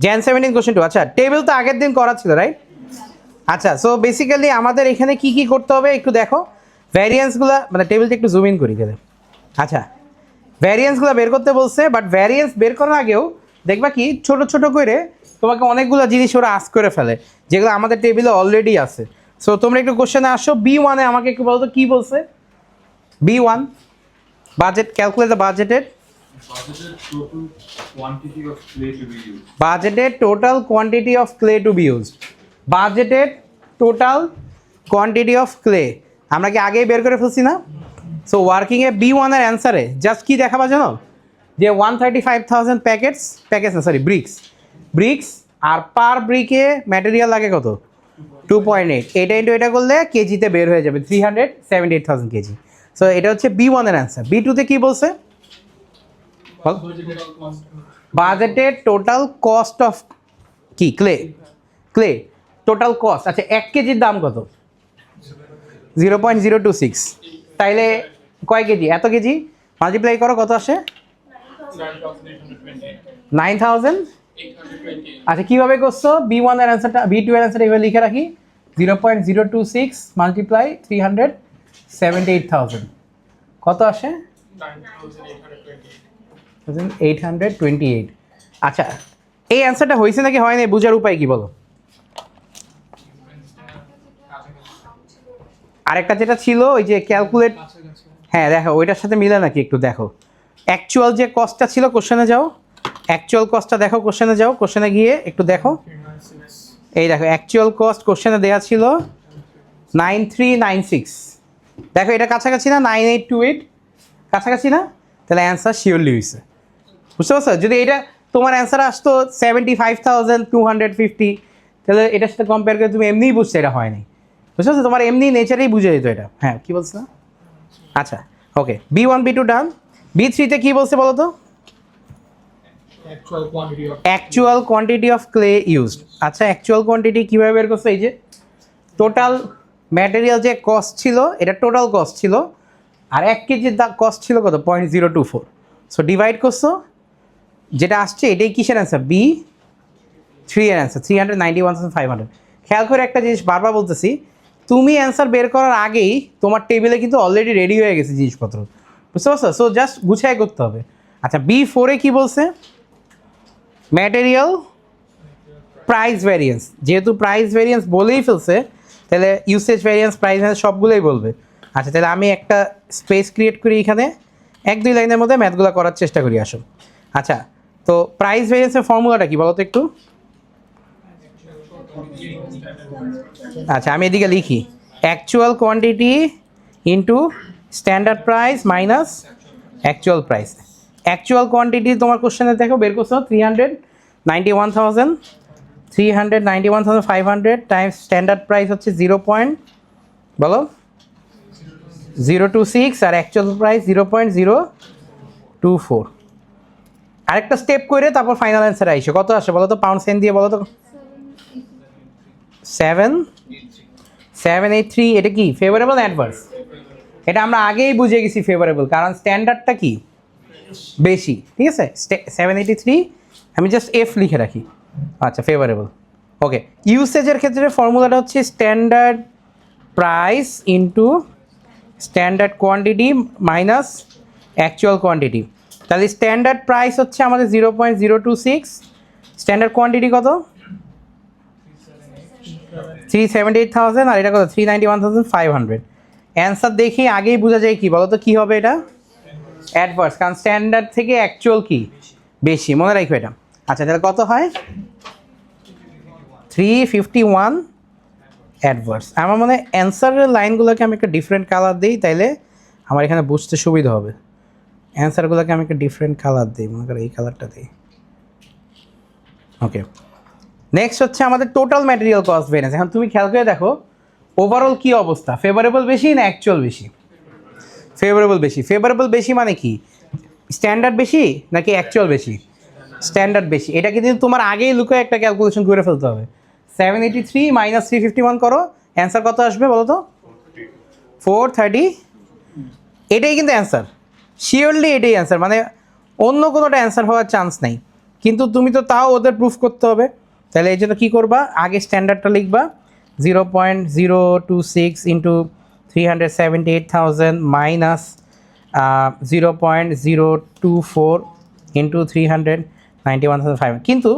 Jan 17 question 2। আচ্ছা table তো আগের দিন করা ছিল রাইট। আচ্ছা সো বেসিক্যালি আমাদের এখানে কি কি করতে হবে একটু দেখো, ভ্যারিয়েন্সগুলো মানে টেবিলটা একটু জুম ইন করি গেলে। আচ্ছা ভ্যারিয়েন্সগুলো বের করতে বলছে, বাট ভ্যারিয়েন্স বের করার আগেও দেখবা কি ছোট ছোট করে তোমাকে অনেকগুলো জিনিস ওরা আস্ক করে ফেলে যেগুলো আমাদের টেবিলে অলরেডি আছে। সো তোমরা একটু কোশ্চেনে আসো, B1 এ আমাকে একটু বলো তো কী বলছে। B1 budget, calculate the budgeted Budgeted total quantity of clay to be used. Budgeted total quantity of clay আমরা কি আগেই বের করে ফেলছি না? সো ওয়ার্কিংয়ে B1 এর অ্যান্সারে জাস্ট কি দেখাবা জানো, যে 135,000 প্যাকেটস না সরি ব্রিক্স আর পার ব্রিকে ম্যাটেরিয়াল লাগে কত 2.8, এটা ইন্টু এটা করলে কেজিতে বের হয়ে যাবে 378,000 কেজি। সো এটা হচ্ছে B1 এর অ্যান্সার। B2 তে কি বলছে, বাজেটেড টোটাল কস্ট অফ কি ক্লে টোটাল কস্ট। আচ্ছা 1 কেজির দাম কত 0.026, তাইলে কয় কেজি, এত কেজি মাল্টিপ্লাই করো কত আসে 9,000। আচ্ছা কীভাবে করছো, B1 এর অ্যান্সারটা B2 এর অ্যান্সারটা এভাবে লিখে রাখি 0.026 মাল্টিপ্লাই 378,000 কত আসে 828। আচ্ছা এই অ্যান্সারটা হয়েছে নাকি হয় না বোঝার উপায় কি বলো। আরেকটা যেটা ছিল ওই যে ক্যালকুলেট, হ্যাঁ দেখো ওইটার সাথে মিলে নাকি একটু দেখো। অ্যাকচুয়াল যে কস্টটা ছিল কোশ্চেনে যাও, অ্যাকচুয়াল কস্টটা দেখো, কোশ্চেনে যাও, কোশ্চেনে গিয়ে একটু দেখো। এই দেখো অ্যাকচুয়াল কস্ট কোশ্চেনে দেওয়া ছিল 9396, দেখো এটা কাছাকাছি না 9828, কাছাকাছি না, তাহলে অ্যান্সার শিওরলি হয়েছে। বুঝতে পারছো, যদি এটা তোমার অ্যান্সার আসতো 75,250 তাহলে এটার সাথে কম্পেয়ার করে তুমি এমনিই বুঝছো এটা হয়নি। বুঝতে পারছো, তোমার এমনি নেচারেই বুঝে যেত এটা। হ্যাঁ কী বলছো না, আচ্ছা ওকে B1 B2 ডান। B3-তে কী বলছে বলো তো, actual quantity of clay used. আচ্ছা অ্যাকচুয়াল কোয়ান্টিটি কীভাবে বের করছো, এই যে টোটাল ম্যাটেরিয়াল যে কস্ট ছিল এটা টোটাল কস্ট ছিল, আর 1 কেজির কস্ট ছিল কত 0.024। সো ডিভাইড করছো, যেটা আসছে এটাই কিসের অ্যান্সার B3 এর অ্যান্সার 391,500। খেয়াল করে একটা জিনিস বারবার বলতেছি, তুমি অ্যান্সার বের করার আগেই তোমার টেবিলে কিন্তু অলরেডি রেডি হয়ে গেছে জিনিসপত্র। বুঝতে পারছো, সো জাস্ট গুছাই করতে হবে। আচ্ছা B4-এ কী বলছে, ম্যাটেরিয়াল প্রাইস ভ্যারিয়েন্স, যেহেতু প্রাইস ভ্যারিয়েন্স বলেই ফেলছে তাহলে ইউসেজ ভ্যারিয়েন্স প্রাইস ভ্যারিয়েন্স সবগুলোই বলবে। আচ্ছা তাহলে আমি একটা স্পেস ক্রিয়েট করি এখানে, 1-2 লাইনের মধ্যে ম্যাথগুলো করার চেষ্টা করি আসো। আচ্ছা তো প্রাইস ভ্যারিয়েন্সের ফর্মুলাটা কি বলো তো একটু। আচ্ছা আমি এদিকে লিখি actual quantity into standard price minus actual price. Actual quantity তোমার কোশ্চেনে দেখো বের করছো 391,500 টাইমস স্ট্যান্ডার্ড প্রাইস হচ্ছে 0.026 আর অ্যাকচুয়াল প্রাইস 0.024। আরেকটা স্টেপ করে তারপর ফাইনাল অ্যান্সার আইসো, কত আসে বলো তো, পাউন্ড সেন্ট দিয়ে বলো তো। 783, এটা কি ফেভারেবল অ্যাডভার্স, এটা আমরা আগেই বুঝে গেছি ফেভারেবল, কারণ স্ট্যান্ডার্ডটা কি বেশি, ঠিক আছে 783 আমি জাস্ট F লিখে রাখি। আচ্ছা ফেভারেবল ওকে। ইউসেজের ক্ষেত্রে ফর্মুলাটা হচ্ছে standard price into standard quantity minus actual quantity. তাহলে স্ট্যান্ডার্ড প্রাইস হচ্ছে আমাদের 0.026, স্ট্যান্ডার্ড কোয়ান্টিটি কত 378,000 আর এটা কত 391,500। অ্যান্সার দেখি আগেই বোঝা যায় কি বলো তো কী হবে, এটা অ্যাডভার্স, কারণ স্ট্যান্ডার্ড থেকে অ্যাকচুয়াল কি বেশি, মনে রাখো এটা। আচ্ছা তাহলে কত হয় 351 অ্যাডভার্স। আমার মনে হয় অ্যান্সারের লাইনগুলোকে আমি একটা ডিফারেন্ট কালার দিই, তাইলে আমার এখানে বুঝতে সুবিধা হবে। অ্যান্সারগুলোকে আমি একটা ডিফারেন্ট কালার দিই, মনে করো এই কালারটা দিই। ওকে নেক্সট হচ্ছে আমাদের টোটাল ম্যাটেরিয়াল কস্ট ভ্যারিয়েন্স। এখন তুমি খেয়াল করে দেখো ওভারঅল কী অবস্থা, ফেভারেবল বেশি না অ্যাকচুয়াল বেশি, ফেভারেবল বেশি। ফেভারেবল বেশি মানে কি, স্ট্যান্ডার্ড বেশি নাকি অ্যাকচুয়াল বেশি, স্ট্যান্ডার্ড বেশি। এটা কিন্তু তোমার আগেই লুকে একটা ক্যালকুলেশন করে ফেলতে হবে। 783 মাইনাস 351 করো, অ্যান্সার কত আসবে বলো তো 430। এটাই কিন্তু অ্যান্সার, শিওরলি এটাই অ্যান্সার, মানে অন্য কোনোটা অ্যান্সার হওয়ার চান্স নেই। কিন্তু তুমি তো তাও ওদের প্রুফ করতে হবে। তাহলে এই জন্য কী করবা, আগে স্ট্যান্ডার্ডটা লিখবা 0.026 ইন্টু 378,000 মাইনাস 0.024 ইন্টু 391,500। কিন্তু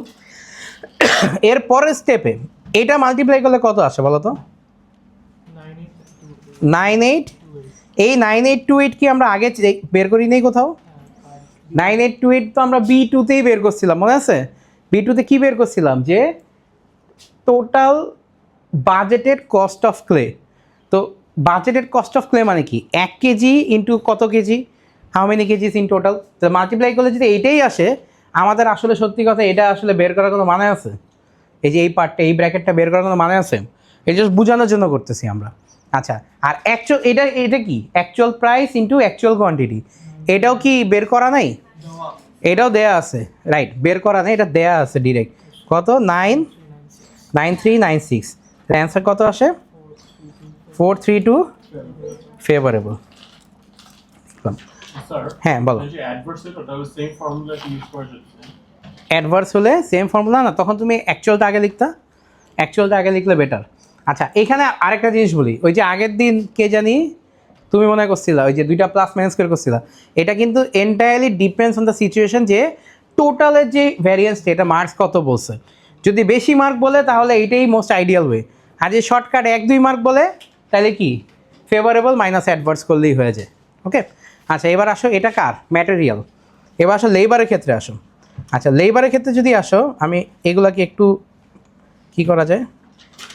এর পরের স্টেপে এটা মাল্টিপ্লাই করলে কত আসে বলো তো? 98। এই 9828 কি আমরা আগে বের করি নেই কোথাও? 9828 তো আমরা B2তেই বের করছিলাম, মনে আছে? B2তে কি বের করছিলাম, যে total budgeted cost of clay. তো বাজেটেড কস্ট অফ ক্লে মানে কি, 1 কেজি ইন্টু কত KG, how many KGs in total. তো মাল্টিপ্লাই করলে যদি এইটাই আসে, আমাদের আসলে সত্যি কথা এটা আসলে বের করার কোনো মানে আছে? এই যে এই পার্টটা, এই ব্র্যাকেটটা বের করার কোনো মানে আছে? এটা জাস্ট বোঝানোর জন্য করতেছি আমরা। আচ্ছা, আর অ্যাকচুয়াল এটা কি actual price into actual quantity, এটাও কি বের করা নাই? এটাও দেয়া আছে, রাইট, বের করা নেই, এটা দেয়া আছে ডিরেক্ট। কত? 99396। অ্যান্সার কত আসে? 432 ফেভারেবল। স্যার হ্যাঁ বলো। এই যে অ্যাডভার্স এটা ওটা সেম ফর্মুলা ইউজ করেছে। অ্যাডভার্স হলে সেম ফর্মুলা না, তখন তুমি অ্যাকচুয়ালটা আগে লিখতা, অ্যাকচুয়ালটা আগে লিখলে বেটার। আচ্ছা, এখানে আরেকটা জিনিস বলি, ওই যে আগের দিন কে জানি তুমি মনে করছিলা ওই যে দুইটা প্লাস মাইনাস করে করছিলা, এটা কিন্তু entirely depends on the situation, যে টোটালের যে ভ্যারিয়েন্সটা এটা মার্কস কত বলছে। যদি বেশি মার্ক বলে তাহলে এইটাই মোস্ট আইডিয়াল ওয়ে, আর যে শর্টকাট 1-2 মার্ক বলে তাহলে কি ফেভারেবল মাইনাস অ্যাডভার্স করলেই হয়ে যায়। ওকে, আচ্ছা এবার আসো, এটা কার? ম্যাটেরিয়াল। এবার আসো লেবারের ক্ষেত্রে আসো। আচ্ছা, লেবারের ক্ষেত্রে যদি আসো, আমি এগুলাকে একটু কি করা যায়,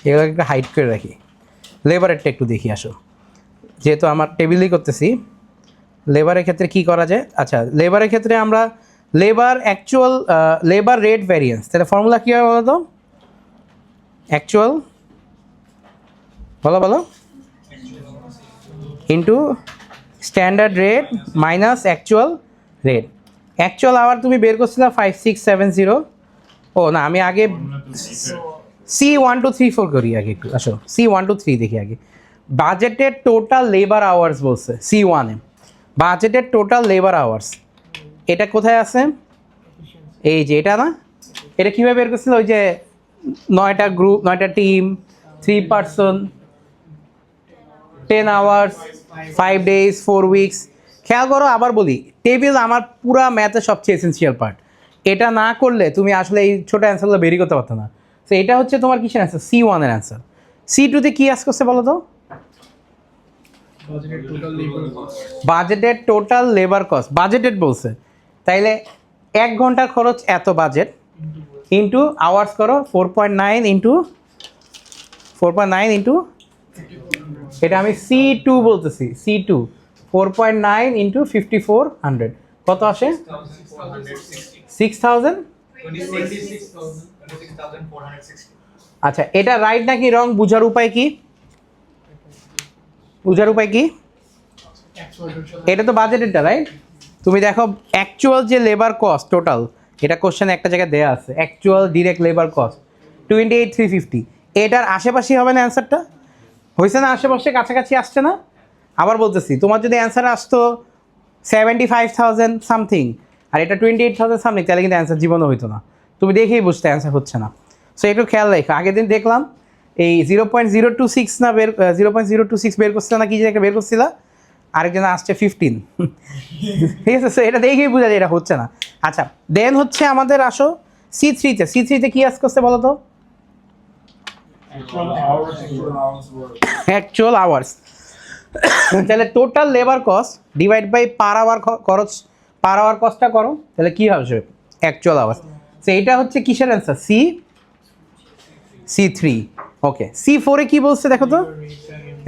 এগুলোকে একটু হাইড করে রাখি, লেবারেরটা একটু দেখি আসো, যেহেতু আমার টেবিলই করতেছি। লেবারের ক্ষেত্রে কি করা যায়? আচ্ছা, লেবারের ক্ষেত্রে আমরা লেবার রেট ভ্যারিয়েন্স, তাহলে ফর্মুলা কী হবে বলো তো? অ্যাকচুয়াল, বলো into standard rate minus actual rate. Actual আবার তুমি বের করছিলা 5670। ও না, আমি আগে C1 2 3 4 করি আগে একটু, আসো C1 2 3 দেখি আগে। বাজেটেড টোটাল লেবার আওয়ার্স বলছে C1-এ, বাজেটেড টোটাল লেবার আওয়ার্স, এটা কোথায় আছে? এই যে এটা না, এটা কীভাবে বের করছিল? ওই যে 9টা গ্রুপ, 9টা team, 3 person, 10 hours, 5 days, 4 weeks। খেয়াল করো, আবার বলি, টেবিল আমার পুরা ম্যাথের সবচেয়ে এসেন্সিয়াল পার্ট। এটা না করলে তুমি আসলে এই ছোটো অ্যান্সারগুলো বেরিয়ে করতে পারতো না। তো এটা হচ্ছে তোমার কিসের অ্যান্সার? C1-এর অ্যান্সার। C2-তে কী আস করছে বলো তো? Budgeted total labour cost, budgeted বলছে, তাইলে 1 ঘন্টার খরচ এত বাজেট ইন্টু আওয়ার্স করো 4.9 ইন্টু 4.9 ইন্টু, এটা আমি C2 বলতেছি, C2 4.9 ইন্টু 5400 কত আসে? 6,000। আচ্ছা, এটা রাইট নাকি রং বুঝার উপায় কি? এটা তো বাজেটেরটা, রাইট? তুমি দেখো অ্যাকচুয়াল যে লেবার কস্ট টোটাল, এটা কোশ্চেনে একটা জায়গায় দেওয়া আছে, অ্যাকচুয়াল ডিরেক্ট লেবার কস্ট 28,350। এটার আশেপাশেই হবে না অ্যান্সারটা? হয়েছে না আশেপাশে, কাছাকাছি আসছে না? আবার বলতেছি, তোমার যদি অ্যান্সার আসতো 75,000 সামথিং আর এটা 28,000 সামথিং, তাহলে কিন্তু অ্যান্সার জীবনও হইতো না, তুমি দেখেই বুঝতে অ্যান্সার হচ্ছে না। সো একটু খেয়াল রাখো। আগের দিন দেখলাম এই 0.026 না বের 0.026 বের করছিল না, কি যে একটা বের করছিল, আরেকজন আসছে 15। ঠিক আছে, সো এটা দেখেই বোঝা যায় এটা হচ্ছে না। আচ্ছা, দেন হচ্ছে আমাদের আসো C3-তে কি আস করছে বলো তো? Actual hours. তাহলে total labour cost divide by per hour খরচ, পার আওয়ার কস্টটা করো, তাহলে কী হবে? Actual hours. সো এইটা হচ্ছে কিসের অ্যান্সার? C3। ওকে, C4-এ কি বলছে দেখো তো?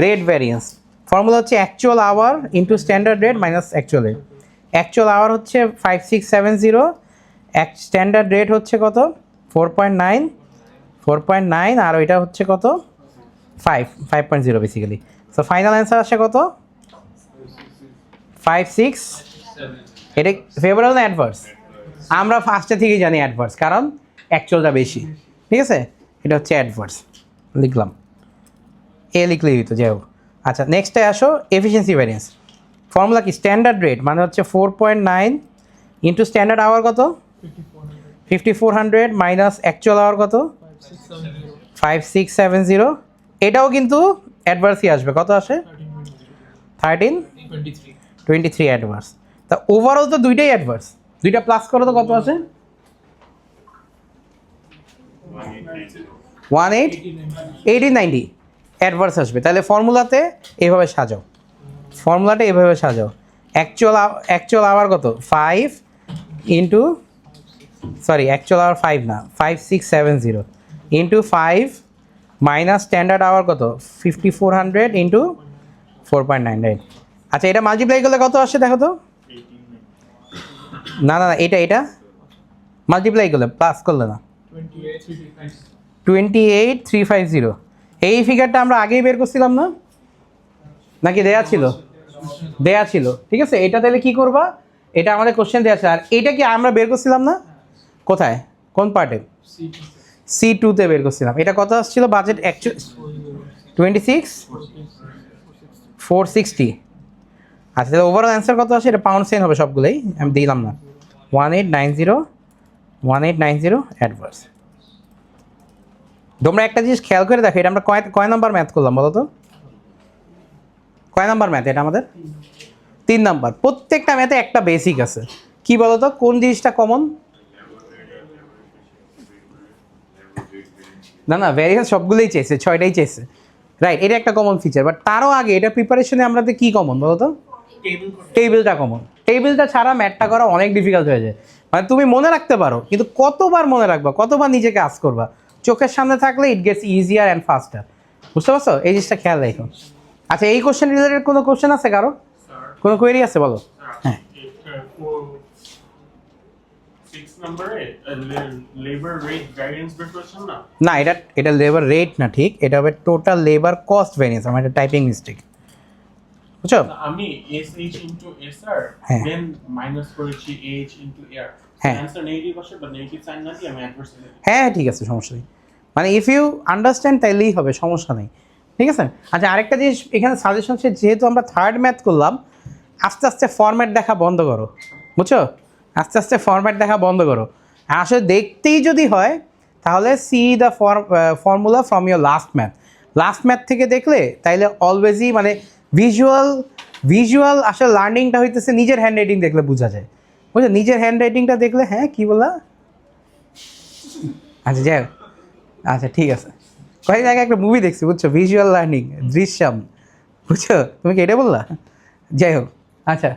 Rate variance. ফর্মুলা হচ্ছে actual hour into standard rate minus actual rate. Actual hour হচ্ছে 5670, স্ট্যান্ডার্ড রেট হচ্ছে কত? 4.9, আর ওইটা হচ্ছে কত? 5.0 বেসিক্যালি। সো ফাইনাল অ্যান্সার আসে কত? 5.6। এটা ফেভারেবল না অ্যাডভার্স? আমরা ফার্স্টে থেকেই জানি অ্যাডভার্স, কারণ অ্যাকচুয়ালটা বেশি। ঠিক আছে, এটা হচ্ছে অ্যাডভার্স, লিখলাম, এ লিখলেই হতো, যাই হোক। আচ্ছা, নেক্সটে আসো এফিসিয়েন্সি ভ্যারিয়েন্স। ফর্মুলা কি? স্ট্যান্ডার্ড রেট মানে হচ্ছে 4.9 ইন্টু স্ট্যান্ডার্ড আওয়ার কত? 5400 মাইনাস অ্যাকচুয়াল আওয়ার কত 5670 এটাও কিন্তু অ্যাডভার্সই আসবে কত আসে 23 অ্যাডভার্স তা ওভারঅল তো দুইটাই অ্যাডভার্স দুইটা প্লাস করো তো কত আসে 1890 অ্যাডভার্স আসবে তাহলে ফর্মুলাতে এভাবে সাজাও অ্যাকচুয়াল আওয়ার কত 5 ইন্টু সরি অ্যাকচুয়াল আওয়ার 5 না 5670 ইন্টু 5 মাইনাস স্ট্যান্ডার্ড আওয়ার কত 5400 ইন্টু 4.99 আচ্ছা এটা মাল্টিপ্লাই করলে কত আসে দেখো তো না এটা মাল্টিপ্লাই করলে প্লাস করলে না 28350 এই ফিগারটা আমরা আগেই বের করছিলাম না নাকি দেয়া ছিল ঠিক আছে এটা তাহলে কি করবা এটা আমাদের কোশ্চেন দেয়া আছে আর এটা কি আমরা বের করছিলাম না কোথায় কোন পার্টে C2 তে বের করছিলাম এটা কত আসছিল বাজেট 26460 আচ্ছা তাহলে ওভারঅল অ্যান্সার কত আসে এটা পাউন্ড সেন হবে সবগুলোই আমি দিলাম না 1890 অ্যাডভার্স তোমরা একটা জিনিস খেয়াল করে দেখো এটা আমরা কয় নাম্বার ম্যাথ করলাম বলো তো কয় নাম্বার ম্যাথ এটা আমাদের 3 নাম্বার প্রত্যেকটা ম্যাথে একটা বেসিক আছে কি বলো তো কোন জিনিসটা কমন না ভ্যারিয়েন্স সবগুলোই চেয়েছে 6টাই চেয়েছে রাইট এটা একটা কমন ফিচার বাট তারও আগে এটা প্রিপারেশনে আমাদের কি কমন বলো তো টেবিলটা কমন টেবিলটা ছাড়া ম্যাথটা করা অনেক ডিফিকাল্ট হয়ে যায় মানে তুমি মনে রাখতে পারো কিন্তু কতবার মনে রাখবা কতবার নিজেকে আস করবা চোখের সামনে থাকলে ইট গেটস ইজিয়ার অ্যান্ড ফাস্টার বুঝতে পারছো এই জিনিসটা খেয়াল রাখো আচ্ছা এই কোশ্চেন রিলেটেড কোনো কোশ্চেন আছে কারো কোনো কোয়েরি আছে বলো হ্যাঁ labor rate variance বের করছেন না না এটা লেবার রেট না ঠিক এটা হবে টোটাল লেবার কস্ট ভ্যারিয়েন্স আমার এটা টাইপিং মিস্টেক বুঝছো আমি SH into SR হ্যাঁ। then মাইনাস করেছি H into R হ্যাঁ। অ্যানসার নেগেটিভ আসে বাট নেগেটিভ সাইন না দিয়ে আমি অ্যাডভার্স হ্যাঁ ঠিক আছে সমস্যা নেই মানে ইফ ইউ আন্ডারস্ট্যান্ড তাইলেই হবে সমস্যা নেই ঠিক আছে আচ্ছা আরেকটা জিনিস এখানে সাজেশন সে যেহেতু আমরা থার্ড ম্যাথ করলাম আস্তে আস্তে ফরম্যাট দেখা বন্ধ করো বুঝছো আস্তে আস্তে ফরম্যাট দেখা বন্ধ করো আসলে দেখতেই যদি হয় তাহলে C the formula from your last math থেকে দেখলে তাইলে অলওয়েজই মানে ভিজুয়াল আসলে লার্নিংটা হইতেছে নিজের হ্যান্ড রাইটিং দেখলে বোঝা যায় বুঝছো নিজের হ্যান্ড রাইটিংটা দেখলে হ্যাঁ কী বলা আচ্ছা যাই হোক আচ্ছা ঠিক আছে কয়েকদিন আগে একটা মুভি দেখছি বুঝছো ভিজুয়াল লার্নিং দৃশ্যম বুঝছো তুমি কি এটা বললা যাই হোক আচ্ছা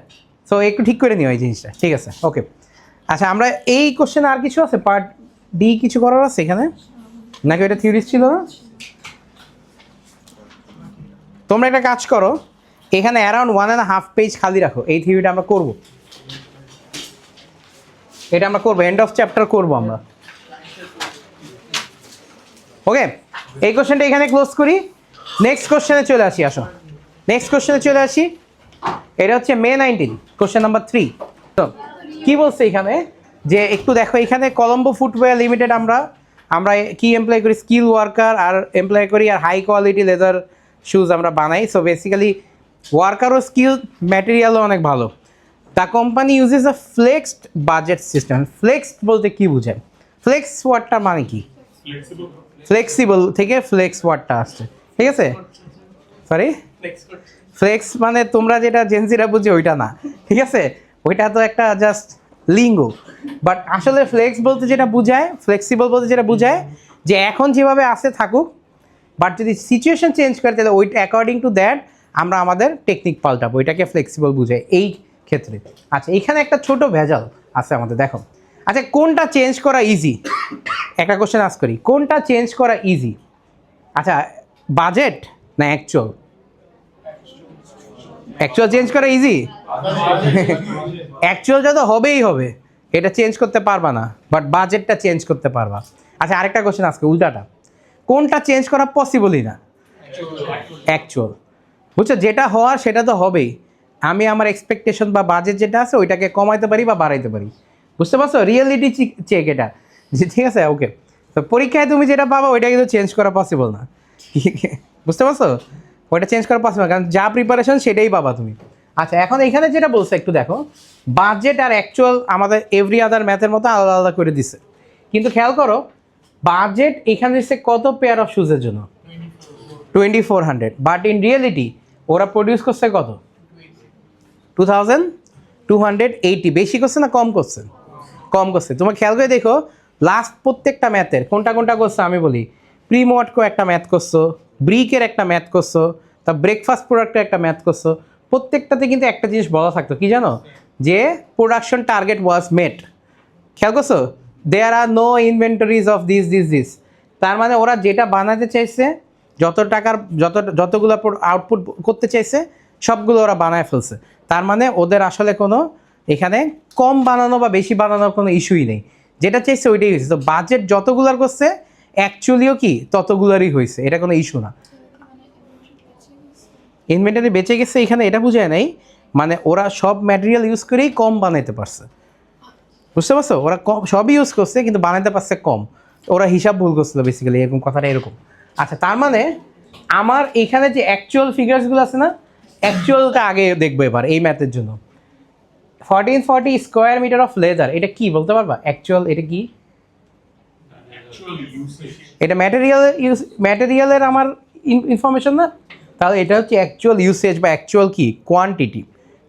সো একটু ঠিক করে নিও এই জিনিসটা ঠিক আছে ওকে আচ্ছা আমরা এই কোশ্চেনে আর কিছু আছে পার্ট ডি কিছু করার আছে এখানে নাকি এটা থিওরিস ছিল না তোমরা একটা কাজ করো এখানে অ্যারাউন্ড 1.5 পেজ খালি রাখো এই থিওরিটা আমরা করবো এন্ড অফ চ্যাপ্টার করবো আমরা ওকে এই কোশ্চেনটা এখানে ক্লোজ করি নেক্সট কোশ্চেনে চলে আসি এটা হচ্ছে মে 19 কোশ্চেন নাম্বার 3 তো কি বলছে এখানে যে একটু দেখো এখানে কলম্বো ফুটওয়্যার লিমিটেড আমরা কি এমপ্লয় করি স্কিল ওয়ার্কার আর এমপ্লয় করি আর হাই কোয়ালিটি লেদার শুজ আমরা বানাই সো বেসিক্যালি ওয়ার্কারও স্কিল ম্যাটেরিয়ালও অনেক ভালো the company uses a flexed budget system flexed বলতে কি বোঝায় ফ্লেক্স ওয়ার্ডটা মানে কি ফ্লেক্সিবল থেকে ফ্লেক্স ওয়ার্ডটা আসছে ঠিক আছে সরি ফ্লেক্স মানে তোমরা যেটা জেন্সিরা বুঝে ওইটা না ঠিক আছে ওইটা তো একটা জাস্ট লিঙ্গো বাট আসলে ফ্লেক্স বলতে যেটা বোঝায় ফ্লেক্সিবল বলতে যেটা বোঝায় যে এখন যেভাবে আসে থাকুক বাট যদি সিচুয়েশন চেঞ্জ করে তাহলে ওইটা অ্যাকর্ডিং টু দ্যাট আমরা আমাদের টেকনিক পাল্টাবো ওইটাকে ফ্লেক্সিবল বোঝায় এই ক্ষেত্রে আচ্ছা এখানে একটা ছোট ভেজাল আছে আমাদের দেখো আচ্ছা কোনটা চেঞ্জ করা ইজি একটা কোশ্চেন আস্ক করি কোনটা চেঞ্জ করা ইজি আচ্ছা বাজেট না অ্যাকচুয়াল চেঞ্জ করা ইজি অ্যাকচুয়ালটা তো হবেই হবে এটা চেঞ্জ করতে পারবা না বাট বাজেটটা চেঞ্জ করতে পারবা আচ্ছা আরেকটা কোশ্চেন আজকে উল্টাটা কোনটা চেঞ্জ করা পসিবলই না অ্যাকচুয়াল বুঝছো যেটা হওয়ার সেটা তো হবেই আমি আমার এক্সপেকটেশন বা বাজেট যেটা আছে ওইটাকে কমাইতে পারি বা বাড়াইতে পারি বুঝতে পারছো রিয়েলিটি চেক এটা ঠিক আছে ওকে তো পরীক্ষায় তুমি যেটা পাবা ওইটা কিন্তু চেঞ্জ করা পসিবল না বুঝতে পারছো ওইটা চেঞ্জ করা পসিবল কারণ যা প্রিপারেশন সেটাই পাবা তুমি আচ্ছা এখন এখানে যেটা বলছে একটু দেখো বাজেট আর অ্যাকচুয়াল আমাদের এভরি আদার ম্যাথের মতো আলাদা আলাদা করে দিছে কিন্তু খেয়াল করো বাজেট এখানে এসে কত পেয়ার অফ শুজের জন্য 2400, বাট ইন রিয়েলিটি ওরা প্রডিউস করছে কত 2280। বেশি করছে না কম করছে? কম করছে। তোমার খেয়াল করে দেখো লাস্ট প্রত্যেকটা ম্যাথের কোনটা কোনটা করছো আমি বলি। প্রিমোটকো একটা ম্যাথ করছো, ব্রিকের একটা ম্যাথ করছো, তা ব্রেকফাস্ট প্রোডাক্টের একটা ম্যাথ করছো। প্রত্যেকটাতে কিন্তু একটা জিনিস বলা থাকতো কি জানো, যে প্রোডাকশন টার্গেট ওয়াজ মেট। খেয়াল করছো দেয়ার আর নো ইনভেন্টরিজ অফ দিস। তার মানে ওরা যেটা বানাতে চাইছে, যত টাকার যতগুলো আউটপুট করতে চাইছে সবগুলো ওরা বানায় ফেলছে। তার মানে ওদের আসলে কোনো এখানে কম বানানো বা বেশি বানানোর কোনো ইস্যুই নেই, যেটা চাইছে ওইটাই হয়েছে। তো বাজেট যতগুলার করছে অ্যাকচুয়ালিও কি ততগুলারই হয়েছে, এটা কোনো ইস্যু না। ইনভেন্টারি বেঁচে গেছে এখানে এটা বোঝায় নাই, মানে ওরা সব ম্যাটেরিয়াল ইউজ করেই কম বানাইতে পারছে, বুঝতে পারছো? ওরা কম সবই ইউজ করছে কিন্তু বানাইতে পারছে কম, ওরা হিসাব ভুল করছিল বেসিক্যালি, এরকম কথাটা এরকম। আচ্ছা, তার মানে আমার এখানে যে অ্যাকচুয়াল ফিগার্সগুলো আছে না, অ্যাকচুয়ালটা আগে দেখবো এবার এই ম্যাথের জন্য। 1440 স্কোয়ার মিটার অফ লেদার, এটা কি বলতে পারবা অ্যাকচুয়াল? এটা কি? Actual usage. এটা ম্যাটেরিয়ালের আমার ইনফরমেশন না, তাহলে এটা হচ্ছে অ্যাকচুয়াল ইউসেজ বা অ্যাকচুয়াল কি কোয়ান্টিটি।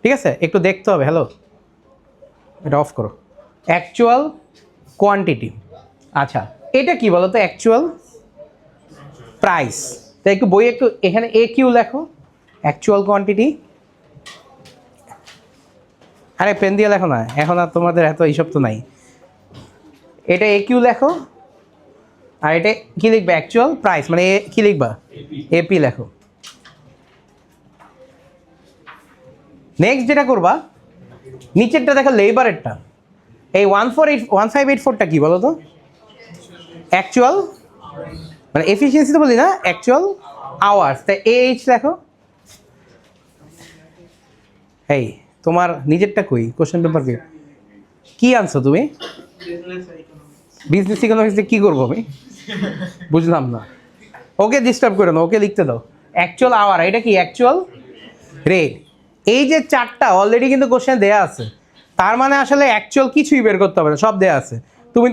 ঠিক আছে, একটু দেখতে হবে। হ্যালো, এটা অফ করো। Actual quantity. আচ্ছা, এটা কি বলো তো? Actual price. তাই একটু বই একটু এখানে এ কিউ লেখো, অ্যাকচুয়াল কোয়ান্টিটি। আরে পেন দিয়ে লেখো না, এখন আর তোমাদের এত এইসব তো নাই। এটা এ কিউ লেখো, আর এটা কি লিখবে? Actual price. মানে কি লিখবা? এপি লেখো। নেক্সট যেটা করবা, নিচেরটা দেখো লেবারেরটা। এই 1584টা কি বলো তো? অ্যাকচুয়াল মানে এফিসিয়েন্সি তো বলি না, অ্যাকচুয়াল আওয়ার্স। তাই এইচ লেখো। এই তোমার নিজেরটা কই? কোশ্চেন পেপার কি আনছো তুমি? বিজনেস ইকোনমিক্সে কি করবো আমি বুঝলাম না। ওকে ডিস্টার্ব করে না, ওকে লিখতে দাও। অ্যাকচুয়াল আওয়ার, এটা কি? Actual rate. এই যে চারটা অলরেডি কিন্তু কোশ্চেন দেয়া আছে, তার মানে আসলে অ্যাকচুয়াল কিছুই বের করতে হবে না, সব দেয়া আছে। তুমি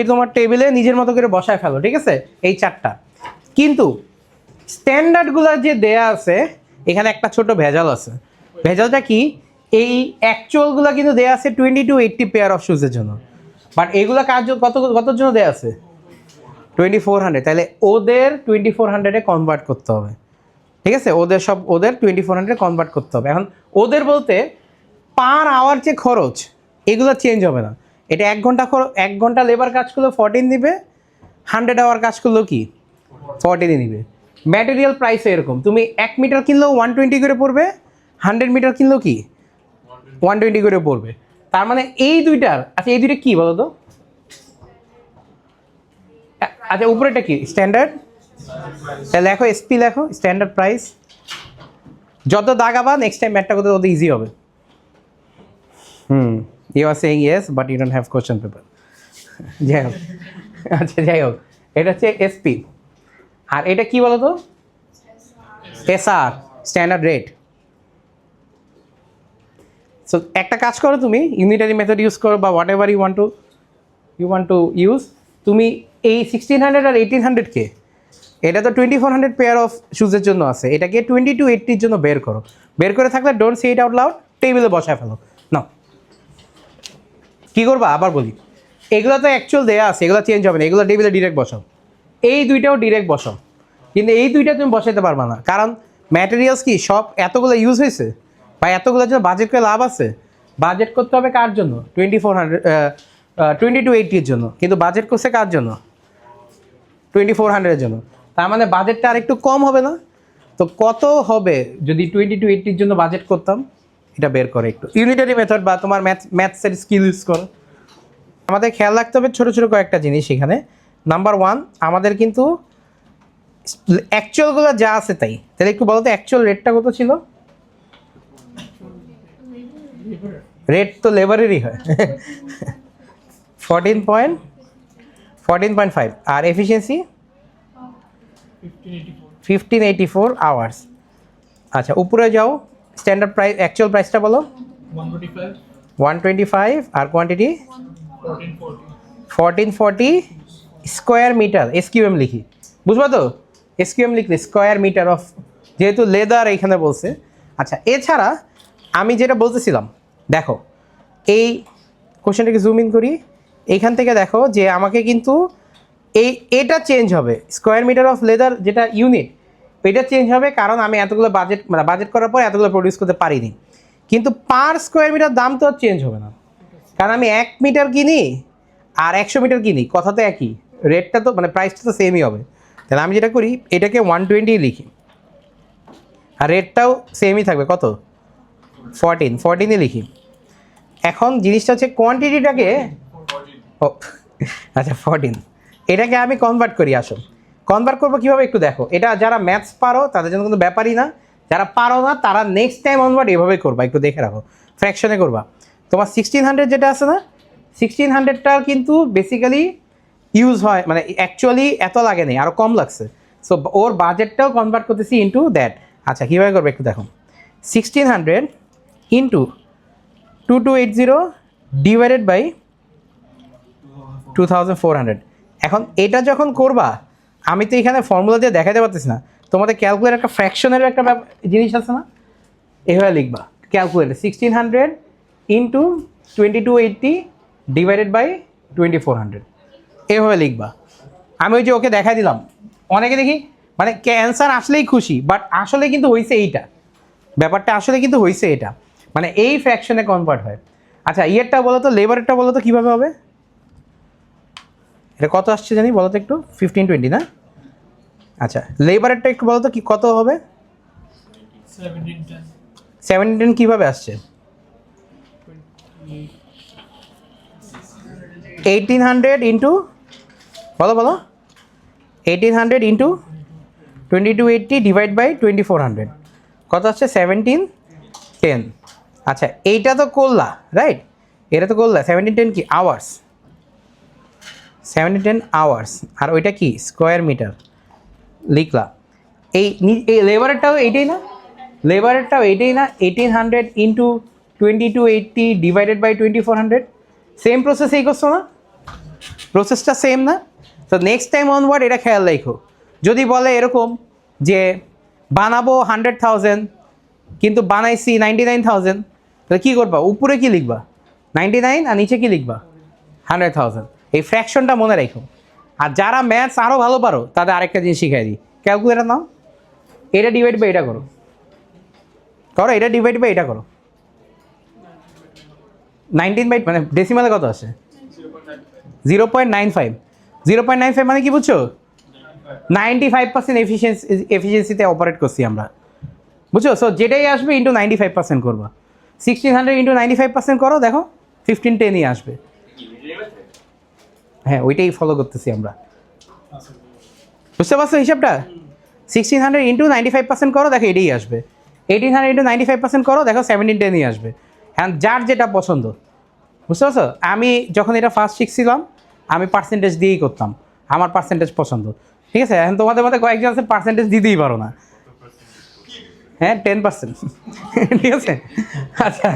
তোমার টেবিলে নিজের মতো করে বসায় ফেলো, ঠিক আছে, এই চারটা। কিন্তু স্ট্যান্ডার্ডগুলো যে দেয়া আছে এখানে একটা ছোট ভেজাল আছে। ভেজালটা কি? এই অ্যাকচুয়ালগুলো কিন্তু দেয়া আছে 2280 পেয়ার অফ শুজের জন্য, বাট এগুলো কাজ কতর জন্য দেয়া আছে? 2400। তাহলে ওদের 2400-এ কনভার্ট করতে হবে, ঠিক আছে? ওদের 2400-এ কনভার্ট করতে হবে। এখন ওদের বলতে পার আওয়ার যে খরচ এগুলো চেঞ্জ হবে না। এটা 1 ঘন্টা লেবার কাজ করলেও 14 দিবে, 100 আওয়ার কাজ করলেও কি 14 দিবে। ম্যাটেরিয়াল প্রাইস এরকম, তুমি 1 মিটার কিনলেও 120 করে পড়বে, 100 মিটার কিনলেও কি 120 করে পড়বে। তার মানে এই দুইটার, আচ্ছা এই দুইটা কি বলো তো? আচ্ছা উপরেটা কি? স্ট্যান্ডার্ড। তাহলে লেখো এসপি, লেখো স্ট্যান্ডার্ড প্রাইস। যত দাগাবা নেক্সট টাইম ম্যাথটা করতে তত ইজি হবে। You are saying yes but you don't have question paper. যাই হোক, আচ্ছা যাই হোক, এটা হচ্ছে এসপি। আর এটা কি বলো তো? SR, standard rate. সো একটা কাজ করো, তুমি ইউনিটারি মেথড ইউজ করো বা whatever you want to use. তুমি এই 1600 আর 1800-কে, এটা তো 2400 পেয়ার অফ শুজের জন্য আছে, এটাকে 2280-র জন্য বের করো। বের করে থাকলে don't say it out loud, টেবিলে বসায় ফেলো। না কী করবা আবার বলি, এগুলো তো অ্যাকচুয়াল দেয়া আছে, এগুলো চেঞ্জ হবে না, এগুলো টেবিলে ডিরেক্ট বসাও। এই দুইটাও ডিরেক্ট বসাও, কিন্তু এই দুইটা তুমি বসাইতে পারবা না, কারণ ম্যাটেরিয়ালস কি সব এতগুলো ইউজ হয়েছে বা এতগুলোর জন্য বাজেট করে লাভ আছে। বাজেট করতে হবে কার জন্য? 2280-এর জন্য, কিন্তু বাজেট করছে কার জন্য? 2400-এর জন্য। তার মানে বাজেটটা আর একটু কম হবে না? তো কত হবে যদি 2280-র জন্য বাজেট করতাম? এটা বের করে একটু ইউনিটারি মেথড বা তোমার ম্যাথসের স্কিল ইউজ করো। আমাদের খেয়াল রাখতে হবে ছোটো ছোটো কয়েকটা জিনিস এখানে। নাম্বার 1, আমাদের কিন্তু অ্যাকচুয়ালগুলো যা আছে তাই। তাহলে একটু বলো তো অ্যাকচুয়াল রেটটা কত ছিল? রেট তো লেবারেরই হয় 14.5, আর এফিসিয়েন্সি 1584 আওয়ার্স। আচ্ছা উপরে যাও, স্ট্যান্ডার্ড প্রাইস, অ্যাকচুয়াল প্রাইসটা বলো। 125 আর কোয়ান্টিটি 1440 স্কোয়ার মিটার, এসকিউএম লিখি, বুঝবা তো? এসকিউএম লিখলে স্কোয়ার মিটার অফ, যেহেতু লেদার এখানে বলছে। আচ্ছা, এছাড়া আমি যেটা বলতেছিলাম, দেখো এই কোশ্চেনটাকে জুম ইন করি, এইখান থেকে দেখো যে আমাকে কিন্তু এটা চেঞ্জ হবে, স্কোয়ার মিটার অফ লেদার যেটা ইউনিট, এটা চেঞ্জ হবে, কারণ আমি এতগুলো বাজেট করার পর এতগুলো প্রডিউস করতে পারিনি। কিন্তু পার স্কোয়ার মিটার দাম তো আর চেঞ্জ হবে না, কারণ আমি 1 মিটার কিনি আর 100 মিটার কিনি, কথা তো একই, রেটটা তো প্রাইসটা তো সেমই হবে। তাহলে আমি যেটা করি, এটাকে 120 লিখি, আর রেটটাও সেমই থাকবে, কত? 14 লিখি। এখন জিনিসটা হচ্ছে কোয়ান্টিটিটাকে, ও আচ্ছা 14, এটাকে আমি কনভার্ট করি। আসো কনভার্ট করবো কীভাবে একটু দেখো, এটা যারা ম্যাথস পারো তাদের জন্য কিন্তু ব্যাপারই না, যারা পারো না তারা নেক্সট টাইম অনওয়ার্ড এভাবে করবা, একটু দেখে রাখো, ফ্র্যাকশনে করবা। তোমার 1600 যেটা আছে না, 1600টা কিন্তু বেসিক্যালি ইউজ হয়, অ্যাকচুয়ালি এত লাগে নেই, আরও কম লাগছে। সো ওর বাজেটটাও কনভার্ট করতেছি ইন্টু দ্যাট। আচ্ছা কীভাবে করবে একটু দেখো, 1600 ইন্টু 2280 ডিভাইডেড বাই 2400। এখন এটা যখন করবা, আমি তো এখানে ফর্মুলা দিয়ে দেখাতে পারতেছি না, তোমাদের ক্যালকুলেটার একটা ফ্র্যাকশনের একটা জিনিস আছে না, এভাবে লিখবা ক্যালকুলেটার 1600 ইন্টু 2280 ডিভাইডেড বাই 2400, এভাবে লিখবা। আমি ওই যে ওকে দেখাই দিলাম, অনেকে দেখি অ্যান্সার আসলেই খুশি, বাট আসলে কিন্তু হয়েছে এইটা, ব্যাপারটা আসলে কিন্তু হয়েছে এটা, এই ফ্র্যাকশনে কনভার্ট হয়। আচ্ছা ইয়েরটা বলো তো, লেবারেরটা বলো তো কীভাবে হবে, এটা কত আসছে জানি বলো তো একটু, 1520 না? আচ্ছা লেবারেরটা একটু বলো তো কি কত হবে? 1710 কীভাবে আসছে? 1800 ইন্টু, বলো 1800 ইন্টু 2280 ডিভাইড বাই 2400, কত আসছে? 1710। আচ্ছা এইটা তো করলা, রাইট? এটা তো করলা 1710 কি আওয়ার্স, 1710 আওয়ার্স, আর ওইটা কি স্কোয়ার মিটার লিখলা। এই লেবারেরটাও এইটাই না, লেবারেরটাও এইটাই না, 1800 ইন্টু 2280 ডিভাইডেড বাই 2400, সেম প্রসেসেই করছো না? প্রসেসটা সেম না? তো নেক্সট টাইম অনওয়ার্ড এটা খেয়াল রাখো, যদি বলে এরকম যে বানাবো 100,000 কিন্তু বানাইছি 99,000, তাহলে কী করবা? উপরে কি লিখবা? 99, আর নিচে কি লিখবা? 100,000। এই ফ্র্যাকশনটা মনে রাখো। আর যারা ম্যাথস আরও ভালো পারো তাদের আরেকটা জিনিস শিখাই দিই, ক্যালকুলেটার নাও, এটা ডিভাইড বাই এটা করো, এটা ডিভাইড বাই এটা করো, 19 বাই ডেসিমালে কত আসে? 0.95। 0.95 মানে কি বুঝছো? 95% এফিসিয়েন্সিতে অপারেট করছি আমরা, বুঝছো? সো যেটাই আসবে ইন্টু 95% করবা। 1600 ইন্টু 95% করো, দেখো 1510ই আসবে। হ্যাঁ ওইটাই ফলো করতেছি আমরা, বুঝতে পারছো হিসাবটা? 1600 ইন্টু 95% করো, দেখো এটাই আসবে। 1800 ইন্টু 95% করো, দেখো 1710ই আসবে। হ্যাঁ যার যেটা পছন্দ, বুঝতে পারছো? আমি যখন এটা ফার্স্ট শিখছিলাম আমি পার্সেন্টেজ দিয়েই করতাম, আমার পার্সেন্টেজ পছন্দ, ঠিক আছে? এখন তোমাদের মধ্যে কয়েকজন আছে পার্সেন্টেজ দিতেই পারো না, হ্যাঁ 10%, ঠিক আছে? আচ্ছা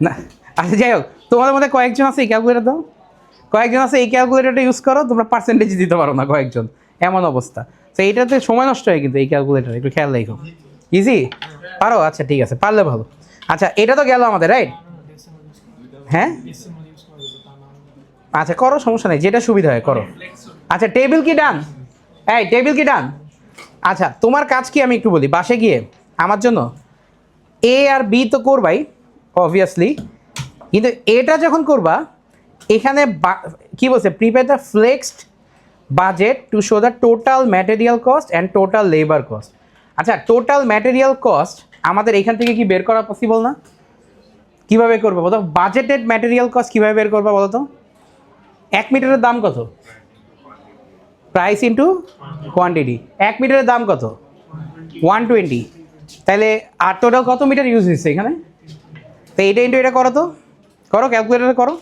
না, আচ্ছা যাই হোক, তোমাদের মধ্যে কয়েকজন আছে এই ক্যালকুলেটার দাও, কয়েকজন আছে এই ক্যালকুলেটারটা ইউজ করো, তোমরা পার্সেন্টেজ দিতে পারো না কয়েকজন, এমন অবস্থা। তো এইটাতে সময় নষ্ট হয় কিন্তু এই ক্যালকুলেটার, একটু খেয়াল রাখো। ইজি পারো? আচ্ছা ঠিক আছে, পারলে ভালো। আচ্ছা এটা তো গেল আমাদের, রাইট? হ্যাঁ আচ্ছা করো, সমস্যা নেই, যেটা সুবিধা হয় করো। আচ্ছা টেবিল কি ডান? এই টেবিল কি ডান? আচ্ছা তোমার কাজ কি আমি একটু বলি, বাসে গিয়ে আমার জন্য এ আর বি তো করবাই অবভিয়াসলি, কিন্তু এটা যখন করবা এখানে কি বলছে, prepare the flexed budget to show the total material cost and total labour cost. আচ্ছা টোটাল ম্যাটেরিয়াল কস্ট আমাদের এখান থেকে কি বের করা পসিবল না? কীভাবে করবো বলো? বাজেটেড ম্যাটেরিয়াল কস্ট কীভাবে বের করবো বলো তো? 1 মিটারের দাম কত? Price into quantity. 1 মিটারের দাম কত? 120। তাহলে আর টোটাল কত মিটার ইউজ হয়েছে এখানে? তো এইটা ইন্টু এটা করো, তো করো, ক্যালকুলেটারে করো,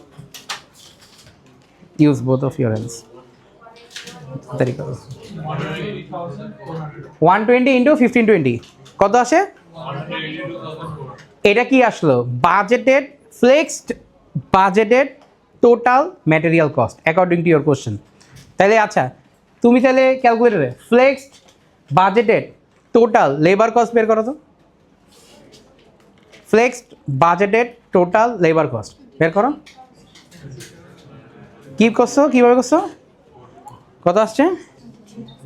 use both of your hands, তাড়াতাড়ি করো। 120 ইন্টু 1520 কত আসে? এটা কি আসলো? Budgeted flexed budgeted total material cost according to your question. তাহলে আচ্ছা তুমি তাহলে ক্যালকুলেটরে flexed budgeted total labour cost বের করো তো। Flexed budgeted total labour cost বের করো। কী করছো, কীভাবে করছো, কত আসছে?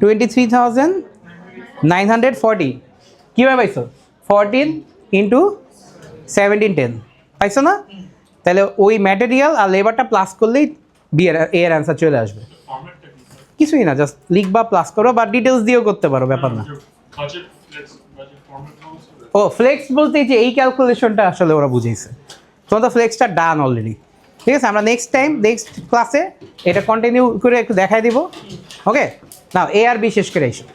23,940। কীভাবে পাইছো? 14 ইন্টু 1710 পাইছো না? তাহলে ওই ম্যাটেরিয়াল আর লেবারটা প্লাস করলেই এর অ্যান্সার চলে আসবে। ফরম্যাটটা কি স্যার? কিছুই না, জাস্ট লিখবা প্লাস করো বা ডিটেলস দিয়েও করতে পারো, ব্যাপার না। বাজেট ফ্লেক্স বাজেট ফরম্যাট বলছো? ও ফ্লেক্স বলতে যে এই ক্যালকুলেশনটা আসলে ওরা বুঝেছে, তোমার তো ফ্লেক্সটা ডান অলরেডি। ঠিক আছে, আমরা নেক্সট ক্লাসে এটা কন্টিনিউ করে একটু দেখাই দিব। ওকে, নাও এ আর বি শেষ করে এসো।